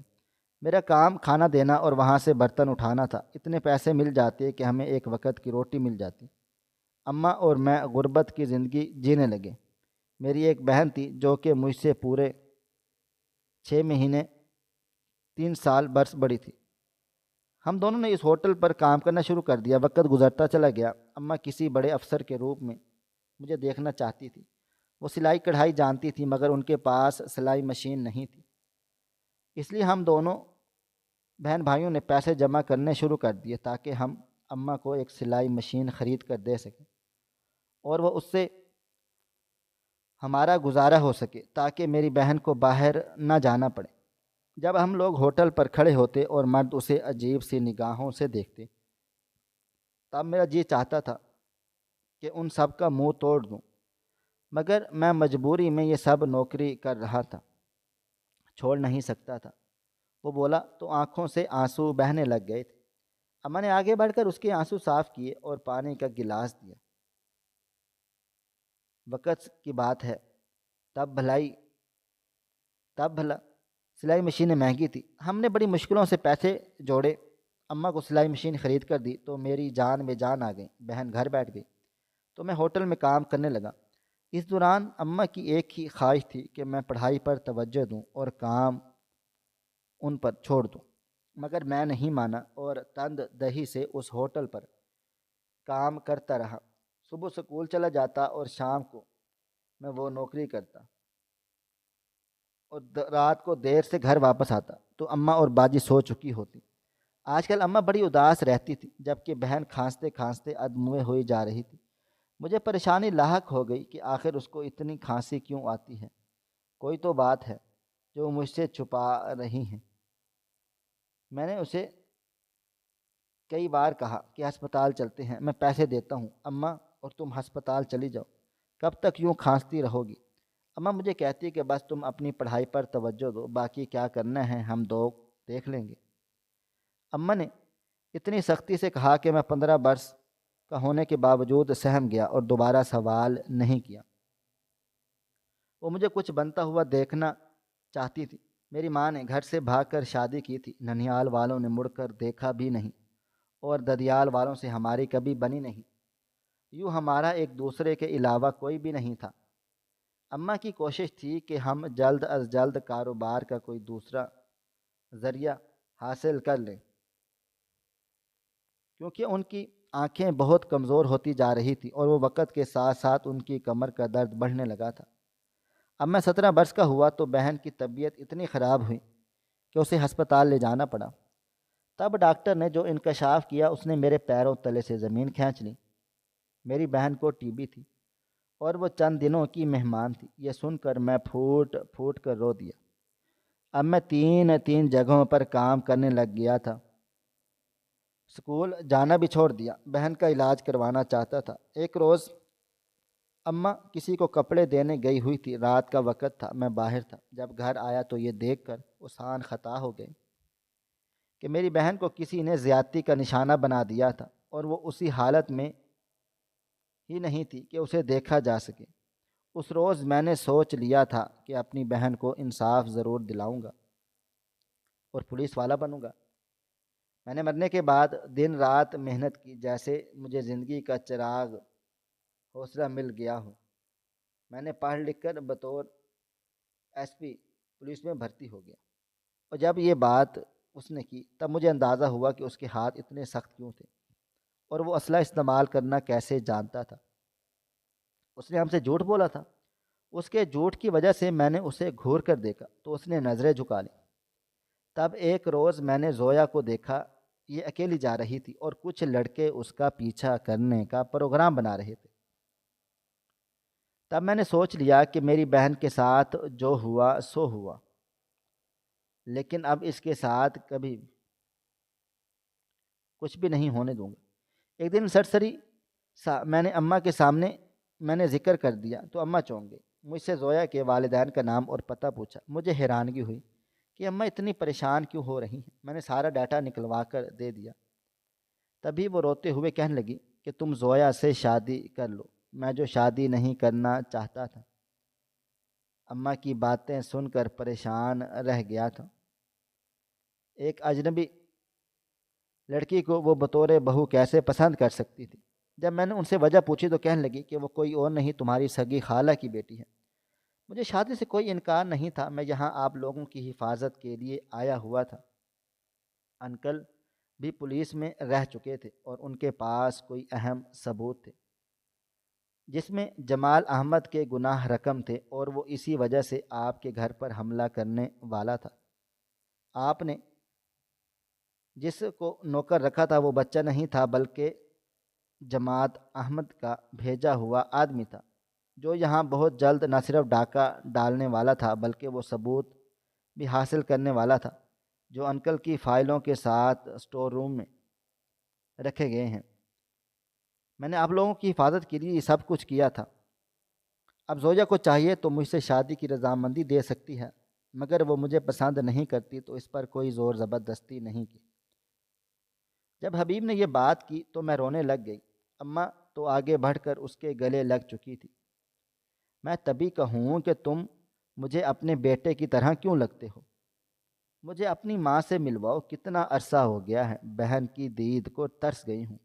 میرا کام کھانا دینا اور وہاں سے برتن اٹھانا تھا۔ اتنے پیسے مل جاتے کہ ہمیں ایک وقت کی روٹی مل جاتی۔ اماں اور میں غربت کی زندگی جینے لگے۔ میری ایک بہن تھی جو کہ مجھ سے پورے 6 مہینے 3 سال برس بڑی تھی۔ ہم دونوں نے اس ہوٹل پر کام کرنا شروع کر دیا۔ وقت گزرتا چلا گیا۔ اماں کسی بڑے افسر کے روپ میں مجھے دیکھنا چاہتی تھی۔ وہ سلائی کڑھائی جانتی تھی مگر ان کے پاس سلائی مشین نہیں تھی۔ اس لیے ہم دونوں بہن بھائیوں نے پیسے جمع کرنے شروع کر دیے تاکہ ہم اماں کو ایک سلائی مشین خرید کر دے سکیں اور وہ اس سے ہمارا گزارا ہو سکے تاکہ میری بہن کو باہر نہ جانا پڑے۔ جب ہم لوگ ہوٹل پر کھڑے ہوتے اور مرد اسے عجیب سی نگاہوں سے دیکھتے تب میرا جی چاہتا تھا کہ ان سب کا منہ توڑ دوں، مگر میں مجبوری میں یہ سب نوکری کر رہا تھا، چھوڑ نہیں سکتا تھا۔ وہ بولا تو آنکھوں سے آنسو بہنے لگ گئے تھے۔ اماں نے آگے بڑھ کر اس کے آنسو صاف کیے اور پانی کا گلاس دیا۔ وقت کی بات ہے، تب بھلا سلائی مشینیں مہنگی تھی۔ ہم نے بڑی مشکلوں سے پیسے جوڑے، اماں کو سلائی مشین خرید کر دی تو میری جان میں جان آ گئی۔ بہن گھر بیٹھ گئی تو میں ہوٹل میں کام کرنے لگا۔ اس دوران اماں کی ایک ہی خواہش تھی کہ میں پڑھائی پر توجہ دوں اور کام ان پر چھوڑ دوں، مگر میں نہیں مانا اور تند دہی سے اس ہوٹل پر کام کرتا رہا۔ صبح سکول چلا جاتا اور شام کو میں وہ نوکری کرتا اور رات کو دیر سے گھر واپس آتا تو اماں اور باجی سو چکی ہوتی۔ آج کل اماں بڑی اداس رہتی تھی جبکہ بہن کھانستے کھانستے ادموے ہوئی جا رہی تھی۔ مجھے پریشانی لاحق ہو گئی کہ آخر اس کو اتنی کھانسی کیوں آتی ہے، کوئی تو بات ہے جو مجھ سے چھپا رہی ہیں۔ میں نے اسے کئی بار کہا کہ ہسپتال چلتے ہیں، میں پیسے دیتا ہوں اماں، اور تم ہسپتال چلی جاؤ، کب تک یوں کھانستی رہو گی؟ اماں مجھے کہتی ہے کہ بس تم اپنی پڑھائی پر توجہ دو، باقی کیا کرنا ہے ہم دو دیکھ لیں گے۔ اماں نے اتنی سختی سے کہا کہ میں 15 برس کا ہونے کے باوجود سہم گیا اور دوبارہ سوال نہیں کیا۔ وہ مجھے کچھ بنتا ہوا دیکھنا چاہتی تھی۔ میری ماں نے گھر سے بھاگ کر شادی کی تھی، ننیال والوں نے مڑ کر دیکھا بھی نہیں اور ددیال والوں سے ہماری کبھی بنی نہیں۔ یوں ہمارا ایک دوسرے کے علاوہ کوئی بھی نہیں تھا۔ اماں کی کوشش تھی کہ ہم جلد از جلد کاروبار کا کوئی دوسرا ذریعہ حاصل کر لیں، کیونکہ ان کی آنکھیں بہت کمزور ہوتی جا رہی تھی اور وہ وقت کے ساتھ ساتھ ان کی کمر کا درد بڑھنے لگا تھا۔ اب میں 17 برس کا ہوا تو بہن کی طبیعت اتنی خراب ہوئی کہ اسے ہسپتال لے جانا پڑا۔ تب ڈاکٹر نے جو انکشاف کیا اس نے میرے پیروں تلے سے زمین کھینچ لی۔ میری بہن کو ٹی بی تھی اور وہ چند دنوں کی مہمان تھی۔ یہ سن کر میں پھوٹ پھوٹ کر رو دیا۔ اب میں 3 جگہوں پر کام کرنے لگ گیا تھا۔ اسکول جانا بھی چھوڑ دیا، بہن کا علاج کروانا چاہتا تھا۔ ایک روز اماں کسی کو کپڑے دینے گئی ہوئی تھی، رات کا وقت تھا، میں باہر تھا۔ جب گھر آیا تو یہ دیکھ کر اذہان خطا ہو گئی کہ میری بہن کو کسی نے زیادتی کا نشانہ بنا دیا تھا اور وہ اسی حالت میں ہی نہیں تھی کہ اسے دیکھا جا سکے۔ اس روز میں نے سوچ لیا تھا کہ اپنی بہن کو انصاف ضرور دلاؤں گا اور پولیس والا بنوں گا۔ میں نے مرنے کے بعد دن رات محنت کی جیسے مجھے زندگی کا چراغ حوصلہ مل گیا ہو۔ میں نے پڑھ لکھ کر بطور ایس پی پولیس میں بھرتی ہو گیا، اور جب یہ بات اس نے کی تب مجھے اندازہ ہوا کہ اس کے ہاتھ اتنے سخت کیوں تھے اور وہ اسلحہ استعمال کرنا کیسے جانتا تھا۔ اس نے ہم سے جھوٹ بولا تھا۔ اس کے جھوٹ کی وجہ سے میں نے اسے گھور کر دیکھا تو اس نے نظریں جھکا لیں۔ تب ایک روز میں نے زویا کو دیکھا، یہ اکیلی جا رہی تھی اور کچھ لڑکے اس کا پیچھا کرنے کا پروگرام بنا رہے تھے۔ تب میں نے سوچ لیا کہ میری بہن کے ساتھ جو ہوا سو ہوا، لیکن اب اس کے ساتھ کبھی کچھ بھی نہیں ہونے دوں گا۔ ایک دن سرسری میں نے اماں کے سامنے میں نے ذکر کر دیا تو اماں چونک گئی۔ مجھ سے زویا کے والدین کا نام اور پتہ پوچھا۔ مجھے حیرانگی ہوئی کہ اماں اتنی پریشان کیوں ہو رہی ہیں۔ میں نے سارا ڈاٹا نکلوا کر دے دیا۔ تبھی وہ روتے ہوئے کہنے لگی کہ تم زویا سے شادی کر لو، میں جو شادی نہیں کرنا چاہتا تھا۔ اماں کی باتیں سن کر پریشان رہ گیا تھا۔ ایک اجنبی لڑکی کو وہ بطور بہو کیسے پسند کر سکتی تھی؟ جب میں نے ان سے وجہ پوچھی تو کہنے لگی کہ وہ کوئی اور نہیں، تمہاری سگی خالہ کی بیٹی ہے۔ مجھے شادی سے کوئی انکار نہیں تھا، میں یہاں آپ لوگوں کی حفاظت کے لیے آیا ہوا تھا۔ انکل بھی پولیس میں رہ چکے تھے اور ان کے پاس کوئی اہم ثبوت تھے جس میں جمال احمد کے گناہ رقم تھے، اور وہ اسی وجہ سے آپ کے گھر پر حملہ کرنے والا تھا۔ آپ نے جس کو نوکر رکھا تھا وہ بچہ نہیں تھا، بلکہ جماعت احمد کا بھیجا ہوا آدمی تھا، جو یہاں بہت جلد نہ صرف ڈاکہ ڈالنے والا تھا بلکہ وہ ثبوت بھی حاصل کرنے والا تھا جو انکل کی فائلوں کے ساتھ اسٹور روم میں رکھے گئے ہیں۔ میں نے آپ لوگوں کی حفاظت کے لیے یہ سب کچھ کیا تھا۔ اب زوجہ کو چاہیے تو مجھ سے شادی کی رضامندی دے سکتی ہے، مگر وہ مجھے پسند نہیں کرتی تو اس پر کوئی زور زبردستی نہیں کی۔ جب حبیب نے یہ بات کی تو میں رونے لگ گئی۔ اماں تو آگے بڑھ کر اس کے گلے لگ چکی تھی۔ میں تبھی کہوں کہ تم مجھے اپنے بیٹے کی طرح کیوں لگتے ہو؟ مجھے اپنی ماں سے ملواؤ، کتنا عرصہ ہو گیا ہے، بہن کی دید کو ترس گئی ہوں۔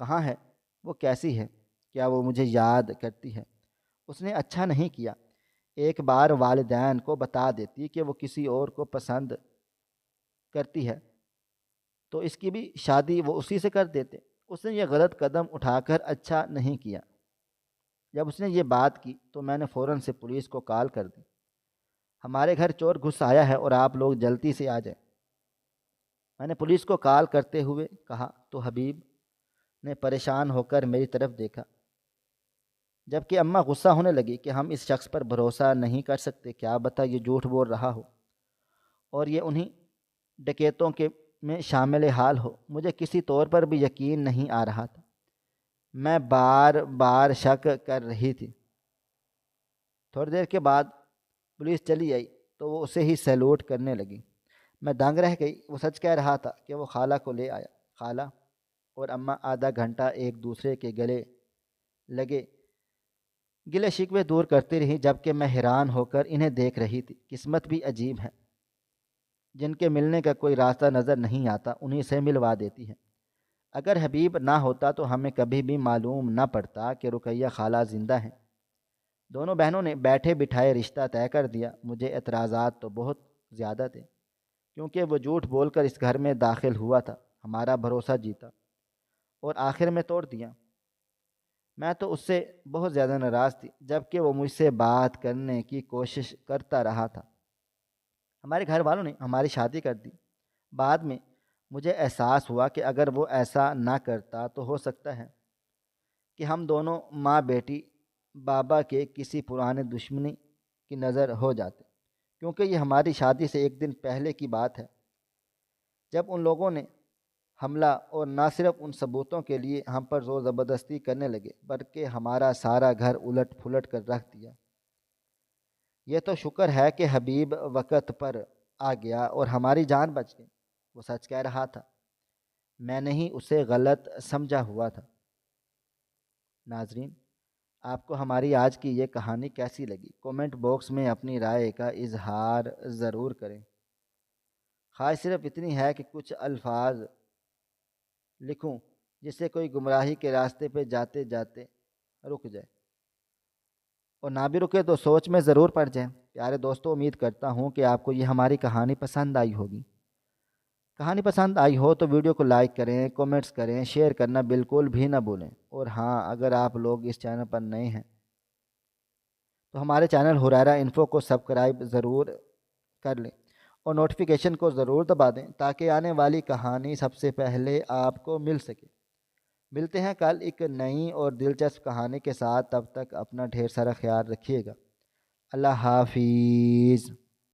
کہاں ہے وہ؟ کیسی ہے؟ کیا وہ مجھے یاد کرتی ہے؟ اس نے اچھا نہیں کیا، ایک بار والدین کو بتا دیتی کہ وہ کسی اور کو پسند کرتی ہے تو اس کی بھی شادی وہ اسی سے کر دیتے۔ اس نے یہ غلط قدم اٹھا کر اچھا نہیں کیا۔ جب اس نے یہ بات کی تو میں نے فوراً سے پولیس کو کال کر دی۔ ہمارے گھر چور گھس آیا ہے اور آپ لوگ جلدی سے آ جائیں۔ میں نے پولیس کو کال کرتے ہوئے کہا تو حبیب نے پریشان ہو کر میری طرف دیکھا، جبکہ اماں غصہ ہونے لگی کہ ہم اس شخص پر بھروسہ نہیں کر سکتے، کیا بتا یہ جھوٹ بول رہا ہو اور یہ انہی ڈکیتوں کے میں شامل حال ہو۔ مجھے کسی طور پر بھی یقین نہیں آ رہا تھا، میں بار بار شک کر رہی تھی۔ تھوڑی دیر کے بعد پولیس چلی آئی تو وہ اسے ہی سیلوٹ کرنے لگی۔ میں دنگ رہ گئی، وہ سچ کہہ رہا تھا کہ وہ خالہ کو لے آیا۔ خالہ اور اماں آدھا گھنٹہ ایک دوسرے کے گلے لگے گلے شکوے دور کرتی رہی، جبکہ میں حیران ہو کر انہیں دیکھ رہی تھی۔ قسمت بھی عجیب ہے، جن کے ملنے کا کوئی راستہ نظر نہیں آتا انہیں سے ملوا دیتی ہے۔ اگر حبیب نہ ہوتا تو ہمیں کبھی بھی معلوم نہ پڑتا کہ رقیہ خالہ زندہ ہیں۔ دونوں بہنوں نے بیٹھے بٹھائے رشتہ طے کر دیا۔ مجھے اعتراضات تو بہت زیادہ تھے، کیونکہ وہ جھوٹ بول کر اس گھر میں داخل ہوا تھا، ہمارا بھروسہ جیتا اور آخر میں توڑ دیا۔ میں تو اس سے بہت زیادہ ناراض تھی، جبکہ وہ مجھ سے بات کرنے کی کوشش کرتا رہا تھا۔ ہمارے گھر والوں نے ہماری شادی کر دی۔ بعد میں مجھے احساس ہوا کہ اگر وہ ایسا نہ کرتا تو ہو سکتا ہے کہ ہم دونوں ماں بیٹی بابا کے کسی پرانے دشمنی کی نظر ہو جاتے، کیونکہ یہ ہماری شادی سے ایک دن پہلے کی بات ہے، جب ان لوگوں نے حملہ اور نہ صرف ان ثبوتوں کے لیے ہم پر زور زبردستی کرنے لگے بلکہ ہمارا سارا گھر الٹ پھلٹ کر رکھ دیا۔ یہ تو شکر ہے کہ حبیب وقت پر آ گیا اور ہماری جان بچ گئی۔ وہ سچ کہہ رہا تھا، میں نے ہی اسے غلط سمجھا ہوا تھا۔ ناظرین، آپ کو ہماری آج کی یہ کہانی کیسی لگی؟ کومنٹ باکس میں اپنی رائے کا اظہار ضرور کریں۔ خواہش صرف اتنی ہے کہ کچھ الفاظ لکھوں جس سے کوئی گمراہی کے راستے پہ جاتے جاتے رک جائے، اور نہ بھی رکے تو سوچ میں ضرور پڑ جائیں۔ پیارے دوستو، امید کرتا ہوں کہ آپ کو یہ ہماری کہانی پسند آئی ہوگی۔ کہانی پسند آئی ہو تو ویڈیو کو لائک کریں، کومنٹس کریں، شیئر کرنا بالکل بھی نہ بھولیں۔ اور ہاں، اگر آپ لوگ اس چینل پر نئے ہیں تو ہمارے چینل ہریرہ انفو کو سبسکرائب ضرور کر لیں اور نوٹیفیکیشن کو ضرور دبا دیں تاکہ آنے والی کہانی سب سے پہلے آپ کو مل سکے۔ ملتے ہیں کل ایک نئی اور دلچسپ کہانی کے ساتھ، تب تک اپنا ڈھیر سارا خیال رکھیے گا۔ اللہ حافظ۔